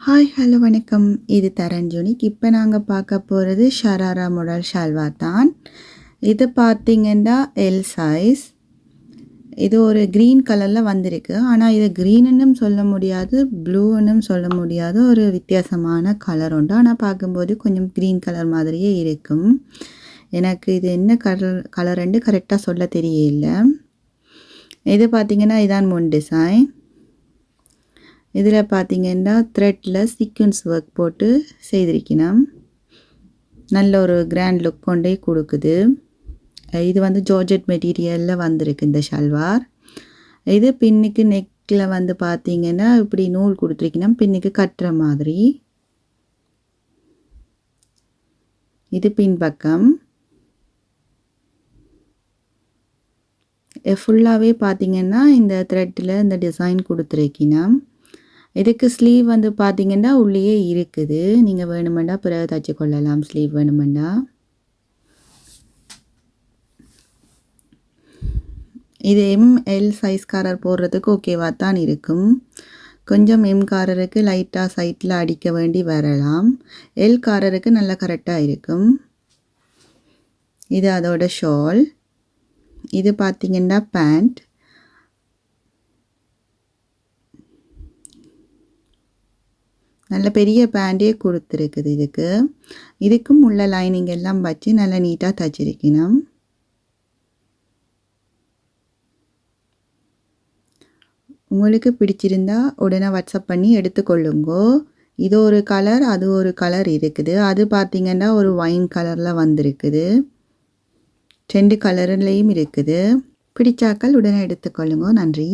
Hi hello வணக்கம். இது தரஞ்சோனிக். இப்போ நாங்கள் பார்க்க போகிறது ஷராரா மாடல் ஷால்வார் தான். இது பார்த்தீங்கன்னா எல் சைஸ். இது ஒரு க்ரீன் கலரில் வந்திருக்கு. ஆனால் இது க்ரீனுன்னும் சொல்ல முடியாது, ப்ளூன்னும் சொல்ல முடியாது, ஒரு வித்தியாசமான கலர் உண்டு. ஆனால் பார்க்கும்போது கொஞ்சம் க்ரீன் கலர் மாதிரியே இருக்கும். எனக்கு இது என்ன கலருன்னு கரெக்டாக சொல்ல தெரியல. இது பார்த்தீங்கன்னா இதான் முன் டிசைன். இதில் பார்த்தீங்கன்னா த்ரெட்டில் சீக்வன்ஸ் ஒர்க் போட்டு செய்திருக்கணும். நல்ல ஒரு கிராண்ட் லுக் கொண்டே கொடுக்குது. இது வந்து ஜார்ஜெட் மெட்டீரியலில் வந்திருக்கு இந்த ஷல்வார். இது பின்னுக்கு நெக்கில் வந்து பார்த்தீங்கன்னா இப்படி நூல் கொடுத்துருக்கணும், பின்னுக்கு கட்டுற மாதிரி. இது பின்பக்கம். ஃபுல்லாகவே பார்த்தீங்கன்னா இந்த த்ரெட்டில் இந்த டிசைன் கொடுத்துருக்கணும். இதுக்கு ஸ்லீவ் வந்து பார்த்தீங்கன்னா உள்ளேயே இருக்குது. நீங்கள் வேணுமெண்டா பிறகு தச்சு கொள்ளலாம் ஸ்லீவ் வேணுமெண்டா. இது எம்எல் சைஸ்காரர் போடுறதுக்கு ஓகேவாக தான் இருக்கும். கொஞ்சம் எம்காரருக்கு லைட்டாக சைட்டில் அடிக்க வேண்டி வரலாம். எல்காரருக்கு நல்லா கரெக்டாக இருக்கும். இது அதோட ஷால். இது பார்த்தீங்கன்னா பேண்ட். நல்ல பெரிய பேண்டே கொடுத்துருக்குது. இதுக்கும் உள்ள லைனிங் எல்லாம் வச்சு நல்லா நீட்டாக தச்சிருக்கணும். உங்களுக்கு பிடிச்சிருந்தா உடனே வாட்ஸ்அப் பண்ணி எடுத்துக்கொள்ளுங்கோ. இது ஒரு கலர், அது ஒரு கலர் இருக்குது. அது பார்த்தீங்கன்னா ஒரு ஒயின் கலரில் வந்திருக்குது. 2 கலர்லேயும் இருக்குது. பிடிச்சாக்கள் உடனே எடுத்துக்கொள்ளுங்கோ. நன்றி.